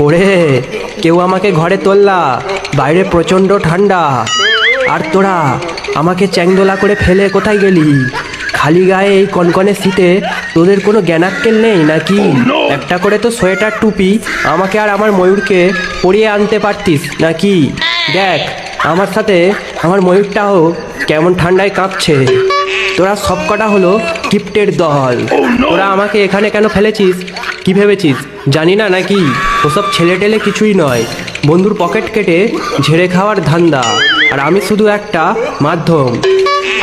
ওরে কেউ আমাকে ঘরে তোললা, বাইরে প্রচণ্ড ঠান্ডা। আর তোরা আমাকে চ্যাংদোলা করে ফেলে কোথায় গেলি? খালি গায়ে এই কনকনে শীতে তোদের কোনো জ্ঞানাক্কেল নেই নাকি? একটা করে তো সোয়েটার টুপি আমাকে আর আমার ময়ূরকে পরিয়ে আনতে পারতিস নাকি? দেখ আমার সাথে আমার ময়ূরটাও কেমন ঠান্ডায় কাঁপছে। তোরা সবকটা হলো কিপ্টের দল। তোরা আমাকে এখানে কেন ফেলেছিস কি ভেবেছিস জানি না নাকি? ওসব ছেলে টেলে কিছুই নয়, বন্ধুর পকেট কেটে ঝেড়ে খাওয়ার ধান্দা। আর আমি শুধু একটা মাধ্যম।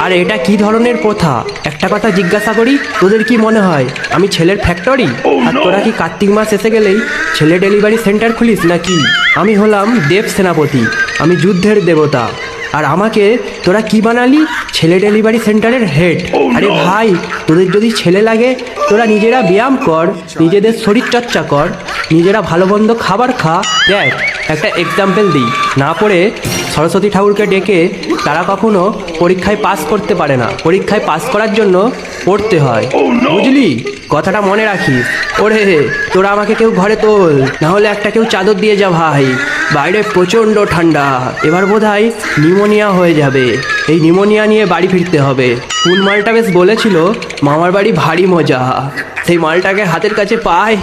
আর এটা কি ধরনের প্রথা একটা কথা জিজ্ঞাসা করি, তোদের কি মনে হয় আমি ছেলের ফ্যাক্টরি? আর তোরা কি কার্তিক মাস এসে গেলেই ছেলে ডেলিভারি সেন্টার খুলিস নাকি? আমি হলাম দেব সেনাপতি, আমি যুদ্ধের দেবতা। আর আমাকে তোরা কি বানালি? ছেলে ডেলিভারি সেন্টারের হেড। আরে ভাই, তোদের যদি ছেলে লাগে তোরা নিজেরা ব্যায়াম কর, নিজেদের শরীর চর্চা কর, নিজেরা ভালো মন্দ খাবার খা। দেখ একটা এক্সাম্পল দিই, না পড়ে সরস্বতী ঠাকুরকে ডেকে তারা কখনো পরীক্ষায় পাস করতে পারে না। পরীক্ষায় পাস করার জন্য পড়তে হয়, বুঝলি? কথাটা মনে রাখিস। ওরে তোরা আমাকে কেউ ঘরে তোল, না হলে একটা কেউ চাদর দিয়ে যা ভাই, বাইরে প্রচণ্ড ঠান্ডা। এবার বোধহয় নিউমোনিয়া হয়ে যাবে। এই নিউমোনিয়া নিয়ে বাড়ি ফিরতে হবে। কোন মালটা বেশ বলেছিল মামার বাড়ি ভারী মজা, সেই মালটাকে হাতের কাছে পায়।